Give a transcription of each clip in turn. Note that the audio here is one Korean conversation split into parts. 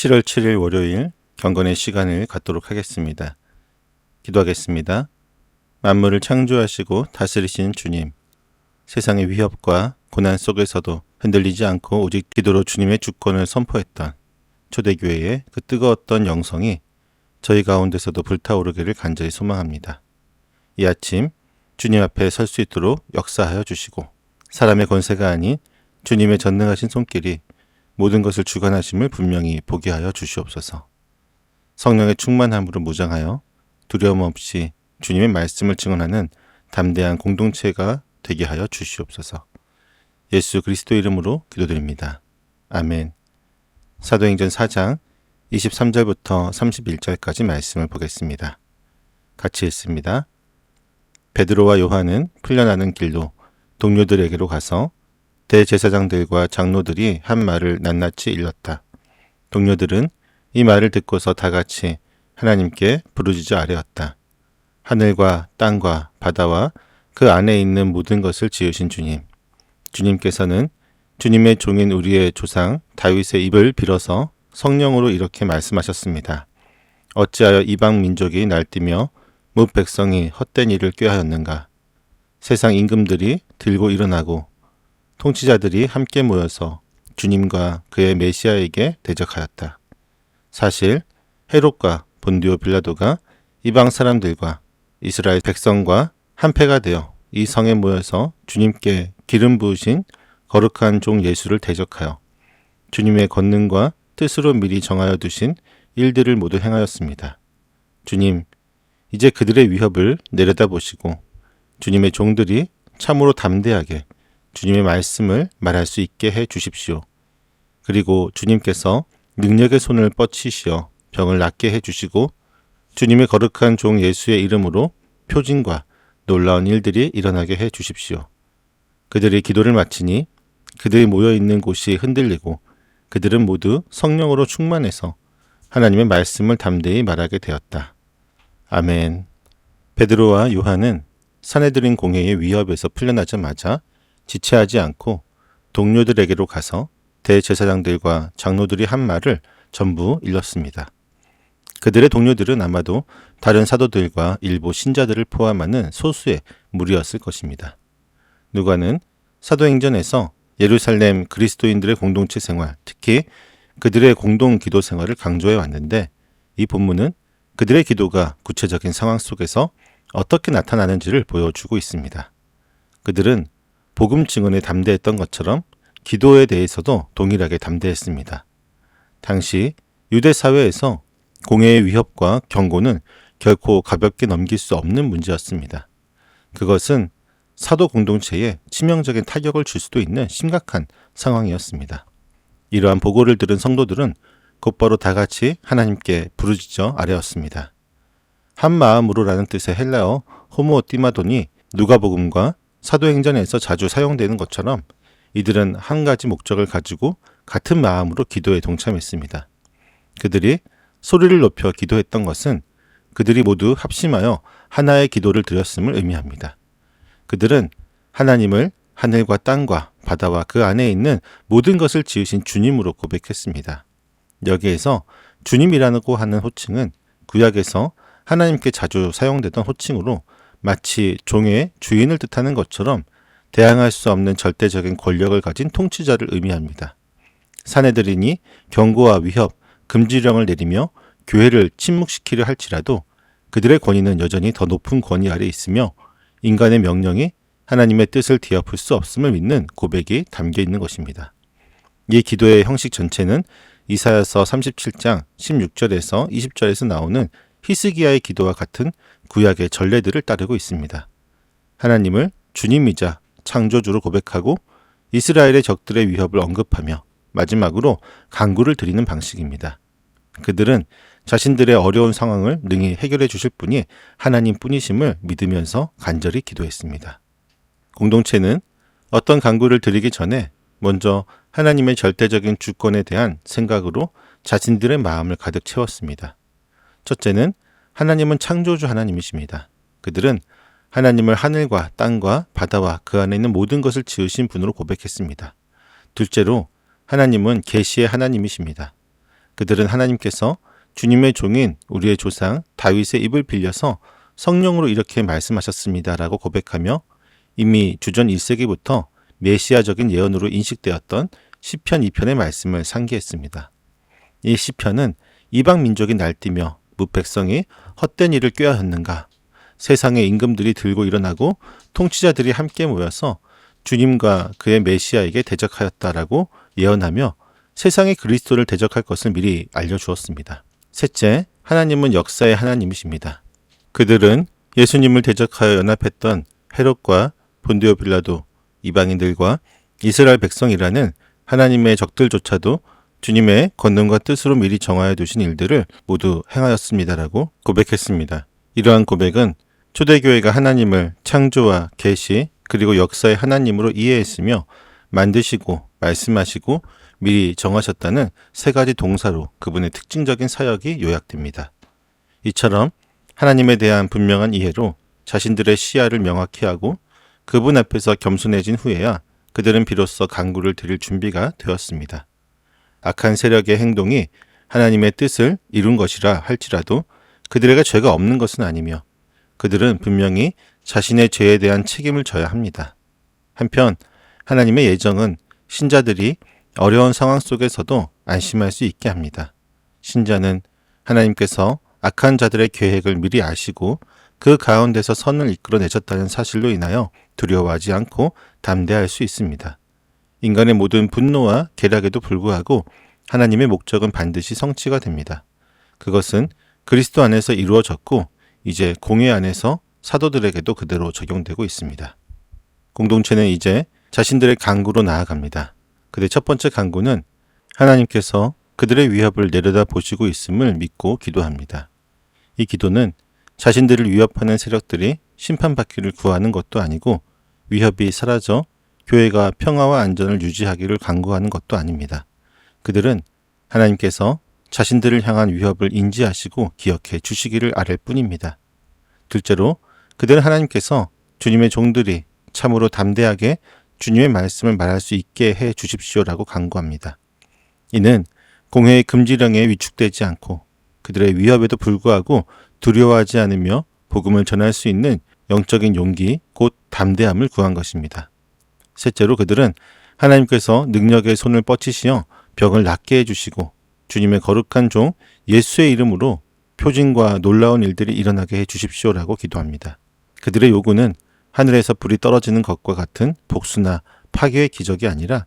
7월 7일 월요일 경건의 시간을 갖도록 하겠습니다. 기도하겠습니다. 만물을 창조하시고 다스리시는 주님, 세상의 위협과 고난 속에서도 흔들리지 않고 오직 기도로 주님의 주권을 선포했던 초대교회의 그 뜨거웠던 영성이 저희 가운데서도 불타오르기를 간절히 소망합니다. 이 아침 주님 앞에 설 수 있도록 역사하여 주시고 사람의 권세가 아닌 주님의 전능하신 손길이 모든 것을 주관하심을 분명히 보게 하여 주시옵소서. 성령의 충만함으로 무장하여 두려움 없이 주님의 말씀을 증언하는 담대한 공동체가 되게 하여 주시옵소서. 예수 그리스도 이름으로 기도드립니다. 아멘. 사도행전 4장 23절부터 31절까지 말씀을 보겠습니다. 같이 읽습니다. 베드로와 요한은 풀려나는 길로 동료들에게로 가서 대제사장들과 장로들이 한 말을 낱낱이 일렀다. 동료들은 이 말을 듣고서 다 같이 하나님께 부르짖어 아뢰었다. 하늘과 땅과 바다와 그 안에 있는 모든 것을 지으신 주님, 주님께서는 주님의 종인 우리의 조상 다윗의 입을 빌어서 성령으로 이렇게 말씀하셨습니다. 어찌하여 이방 민족이 날뛰며 뭇 백성이 헛된 일을 꾀하였는가? 세상 임금들이 들고 일어나고 통치자들이 함께 모여서 주님과 그의 메시아에게 대적하였다. 사실 헤롯과 본디오 빌라도가 이방 사람들과 이스라엘 백성과 한패가 되어 이 성에 모여서 주님께 기름 부으신 거룩한 종 예수를 대적하여 주님의 권능과 뜻으로 미리 정하여 두신 일들을 모두 행하였습니다. 주님, 이제 그들의 위협을 내려다보시고 주님의 종들이 참으로 담대하게 주님의 말씀을 말할 수 있게 해 주십시오. 그리고 주님께서 능력의 손을 뻗치시어 병을 낫게 해 주시고 주님의 거룩한 종 예수의 이름으로 표징과 놀라운 일들이 일어나게 해 주십시오. 그들이 기도를 마치니 그들이 모여있는 곳이 흔들리고 그들은 모두 성령으로 충만해서 하나님의 말씀을 담대히 말하게 되었다. 아멘. 베드로와 요한은 사내들인 공회의 위협에서 풀려나자마자 지체하지 않고 동료들에게로 가서 대제사장들과 장로들이 한 말을 전부 일렀습니다. 그들의 동료들은 아마도 다른 사도들과 일부 신자들을 포함하는 소수의 무리였을 것입니다. 누가는 사도행전에서 예루살렘 그리스도인들의 공동체 생활, 특히 그들의 공동 기도 생활을 강조해 왔는데 이 본문은 그들의 기도가 구체적인 상황 속에서 어떻게 나타나는지를 보여주고 있습니다. 그들은 복음 증언에 담대했던 것처럼 기도에 대해서도 동일하게 담대했습니다. 당시 유대 사회에서 공회의 위협과 경고는 결코 가볍게 넘길 수 없는 문제였습니다. 그것은 사도 공동체에 치명적인 타격을 줄 수도 있는 심각한 상황이었습니다. 이러한 보고를 들은 성도들은 곧바로 다 같이 하나님께 부르짖어 아뢰었습니다. 한 마음으로라는 뜻의 헬라어 호모띠마돈이 누가복음과 사도행전에서 자주 사용되는 것처럼 이들은 한 가지 목적을 가지고 같은 마음으로 기도에 동참했습니다. 그들이 소리를 높여 기도했던 것은 그들이 모두 합심하여 하나의 기도를 드렸음을 의미합니다. 그들은 하나님을 하늘과 땅과 바다와 그 안에 있는 모든 것을 지으신 주님으로 고백했습니다. 여기에서 주님이라고 하는 호칭은 구약에서 하나님께 자주 사용되던 호칭으로 마치 종의 주인을 뜻하는 것처럼 대항할 수 없는 절대적인 권력을 가진 통치자를 의미합니다. 사내들이니 경고와 위협, 금지령을 내리며 교회를 침묵시키려 할지라도 그들의 권위는 여전히 더 높은 권위 아래 있으며 인간의 명령이 하나님의 뜻을 뒤엎을 수 없음을 믿는 고백이 담겨 있는 것입니다. 이 기도의 형식 전체는 이사야서 37장 16절에서 20절에서 나오는 히스기야의 기도와 같은 구약의 전례들을 따르고 있습니다. 하나님을 주님이자 창조주로 고백하고 이스라엘의 적들의 위협을 언급하며 마지막으로 간구를 드리는 방식입니다. 그들은 자신들의 어려운 상황을 능히 해결해 주실 분이 하나님 뿐이심을 믿으면서 간절히 기도했습니다. 공동체는 어떤 간구를 드리기 전에 먼저 하나님의 절대적인 주권에 대한 생각으로 자신들의 마음을 가득 채웠습니다. 첫째는 하나님은 창조주 하나님이십니다. 그들은 하나님을 하늘과 땅과 바다와 그 안에 있는 모든 것을 지으신 분으로 고백했습니다. 둘째로 하나님은 계시의 하나님이십니다. 그들은 하나님께서 주님의 종인 우리의 조상 다윗의 입을 빌려서 성령으로 이렇게 말씀하셨습니다라고 고백하며 이미 주전 1세기부터 메시아적인 예언으로 인식되었던 시편 2편의 말씀을 상기했습니다. 이 시편은 이방 민족이 날뛰며 무백성이 헛된 일을 꾀하였는가, 세상의 임금들이 들고 일어나고 통치자들이 함께 모여서 주님과 그의 메시아에게 대적하였다라고 예언하며 세상의 그리스도를 대적할 것을 미리 알려주었습니다. 셋째, 하나님은 역사의 하나님이십니다. 그들은 예수님을 대적하여 연합했던 헤롯과 본디오 빌라도, 이방인들과 이스라엘 백성이라는 하나님의 적들조차도 주님의 권능과 뜻으로 미리 정하여 두신 일들을 모두 행하였습니다라고 고백했습니다. 이러한 고백은 초대교회가 하나님을 창조와 계시 그리고 역사의 하나님으로 이해했으며 만드시고 말씀하시고 미리 정하셨다는 세 가지 동사로 그분의 특징적인 사역이 요약됩니다. 이처럼 하나님에 대한 분명한 이해로 자신들의 시야를 명확히 하고 그분 앞에서 겸손해진 후에야 그들은 비로소 간구를 드릴 준비가 되었습니다. 악한 세력의 행동이 하나님의 뜻을 이룬 것이라 할지라도 그들에게 죄가 없는 것은 아니며 그들은 분명히 자신의 죄에 대한 책임을 져야 합니다. 한편 하나님의 예정은 신자들이 어려운 상황 속에서도 안심할 수 있게 합니다. 신자는 하나님께서 악한 자들의 계획을 미리 아시고 그 가운데서 선을 이끌어내셨다는 사실로 인하여 두려워하지 않고 담대할 수 있습니다. 인간의 모든 분노와 계략에도 불구하고 하나님의 목적은 반드시 성취가 됩니다. 그것은 그리스도 안에서 이루어졌고 이제 공회 안에서 사도들에게도 그대로 적용되고 있습니다. 공동체는 이제 자신들의 간구로 나아갑니다. 그들의 첫 번째 간구는 하나님께서 그들의 위협을 내려다 보시고 있음을 믿고 기도합니다. 이 기도는 자신들을 위협하는 세력들이 심판받기를 구하는 것도 아니고 위협이 사라져 교회가 평화와 안전을 유지하기를 간구하는 것도 아닙니다. 그들은 하나님께서 자신들을 향한 위협을 인지하시고 기억해 주시기를 아랠 뿐입니다. 둘째로 그들은 하나님께서 주님의 종들이 참으로 담대하게 주님의 말씀을 말할 수 있게 해 주십시오라고 간구합니다. 이는 공회의 금지령에 위축되지 않고 그들의 위협에도 불구하고 두려워하지 않으며 복음을 전할 수 있는 영적인 용기, 곧 담대함을 구한 것입니다. 셋째로 그들은 하나님께서 능력의 손을 뻗치시어 병을 낫게 해주시고 주님의 거룩한 종 예수의 이름으로 표징과 놀라운 일들이 일어나게 해주십시오라고 기도합니다. 그들의 요구는 하늘에서 불이 떨어지는 것과 같은 복수나 파괴의 기적이 아니라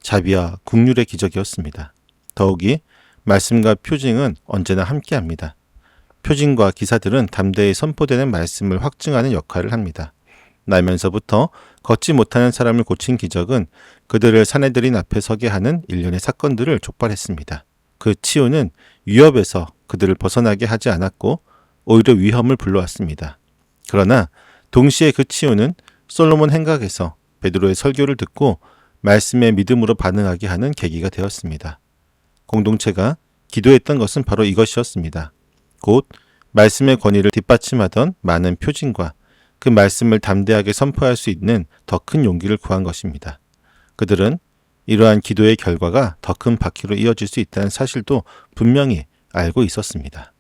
자비와 긍휼의 기적이었습니다. 더욱이 말씀과 표징은 언제나 함께합니다. 표징과 기사들은 담대히 선포되는 말씀을 확증하는 역할을 합니다. 나면서부터 걷지 못하는 사람을 고친 기적은 그들을 사내들인 앞에 서게 하는 일련의 사건들을 촉발했습니다. 그 치유는 위협에서 그들을 벗어나게 하지 않았고 오히려 위험을 불러왔습니다. 그러나 동시에 그 치유는 솔로몬 행각에서 베드로의 설교를 듣고 말씀의 믿음으로 반응하게 하는 계기가 되었습니다. 공동체가 기도했던 것은 바로 이것이었습니다. 곧 말씀의 권위를 뒷받침하던 많은 표징과 그 말씀을 담대하게 선포할 수 있는 더 큰 용기를 구한 것입니다. 그들은 이러한 기도의 결과가 더 큰 바퀴로 이어질 수 있다는 사실도 분명히 알고 있었습니다.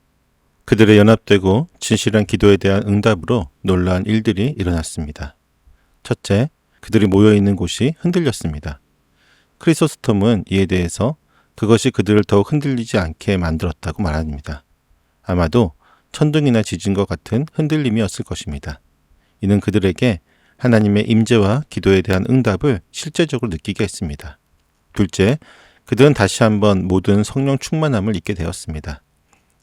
그들의 연합되고 진실한 기도에 대한 응답으로 놀라운 일들이 일어났습니다. 첫째, 그들이 모여있는 곳이 흔들렸습니다. 크리소스톰은 이에 대해서 그것이 그들을 더욱 흔들리지 않게 만들었다고 말합니다. 아마도 천둥이나 지진과 같은 흔들림이었을 것입니다. 이는 그들에게 하나님의 임재와 기도에 대한 응답을 실제적으로 느끼게 했습니다. 둘째, 그들은 다시 한번 모든 성령 충만함을 잊게 되었습니다.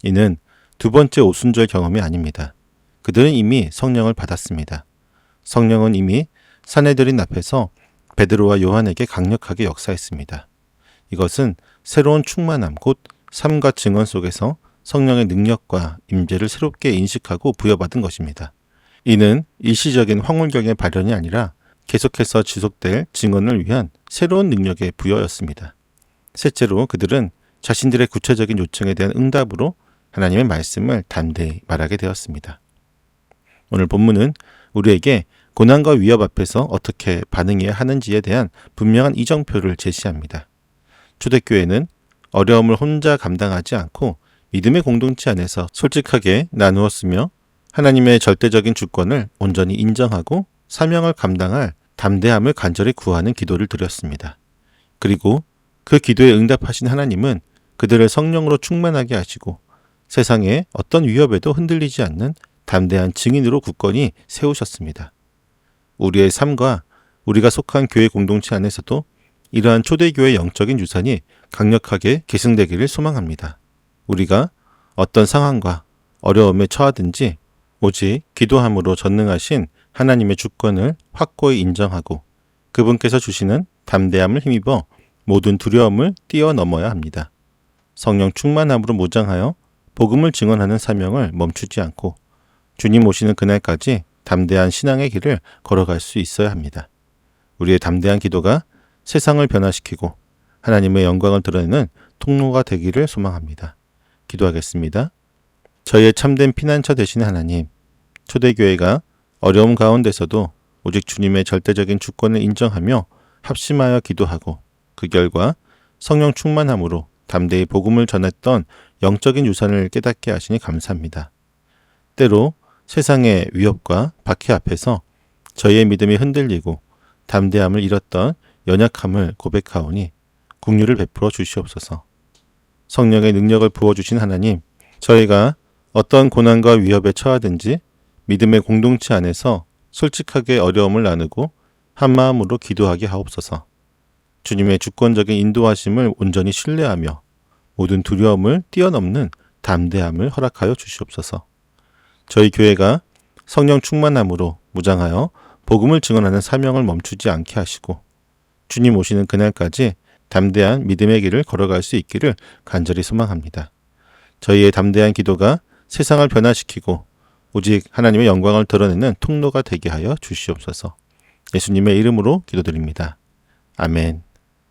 이는 두 번째 오순절 경험이 아닙니다. 그들은 이미 성령을 받았습니다. 성령은 이미 사내들인 앞에서 베드로와 요한에게 강력하게 역사했습니다. 이것은 새로운 충만함, 곧 삶과 증언 속에서 성령의 능력과 임재를 새롭게 인식하고 부여받은 것입니다. 이는 일시적인 황홀경의 발현이 아니라 계속해서 지속될 증언을 위한 새로운 능력의 부여였습니다. 셋째로 그들은 자신들의 구체적인 요청에 대한 응답으로 하나님의 말씀을 담대히 말하게 되었습니다. 오늘 본문은 우리에게 고난과 위협 앞에서 어떻게 반응해야 하는지에 대한 분명한 이정표를 제시합니다. 초대교회는 어려움을 혼자 감당하지 않고 믿음의 공동체 안에서 솔직하게 나누었으며 하나님의 절대적인 주권을 온전히 인정하고 사명을 감당할 담대함을 간절히 구하는 기도를 드렸습니다. 그리고 그 기도에 응답하신 하나님은 그들을 성령으로 충만하게 하시고 세상의 어떤 위협에도 흔들리지 않는 담대한 증인으로 굳건히 세우셨습니다. 우리의 삶과 우리가 속한 교회 공동체 안에서도 이러한 초대교회 영적인 유산이 강력하게 계승되기를 소망합니다. 우리가 어떤 상황과 어려움에 처하든지 오직 기도함으로 전능하신 하나님의 주권을 확고히 인정하고 그분께서 주시는 담대함을 힘입어 모든 두려움을 뛰어넘어야 합니다. 성령 충만함으로 무장하여 복음을 증언하는 사명을 멈추지 않고 주님 오시는 그날까지 담대한 신앙의 길을 걸어갈 수 있어야 합니다. 우리의 담대한 기도가 세상을 변화시키고 하나님의 영광을 드러내는 통로가 되기를 소망합니다. 기도하겠습니다. 저희의 참된 피난처 되시는 하나님, 초대교회가 어려움 가운데서도 오직 주님의 절대적인 주권을 인정하며 합심하여 기도하고 그 결과 성령 충만함으로 담대히 복음을 전했던 영적인 유산을 깨닫게 하시니 감사합니다. 때로 세상의 위협과 박해 앞에서 저희의 믿음이 흔들리고 담대함을 잃었던 연약함을 고백하오니 긍휼을 베풀어 주시옵소서. 성령의 능력을 부어주신 하나님, 저희가 어떤 고난과 위협에 처하든지 믿음의 공동체 안에서 솔직하게 어려움을 나누고 한마음으로 기도하게 하옵소서. 주님의 주권적인 인도하심을 온전히 신뢰하며 모든 두려움을 뛰어넘는 담대함을 허락하여 주시옵소서. 저희 교회가 성령 충만함으로 무장하여 복음을 증언하는 사명을 멈추지 않게 하시고 주님 오시는 그날까지 담대한 믿음의 길을 걸어갈 수 있기를 간절히 소망합니다. 저희의 담대한 기도가 세상을 변화시키고 오직 하나님의 영광을 드러내는 통로가 되게 하여 주시옵소서. 예수님의 이름으로 기도드립니다. 아멘.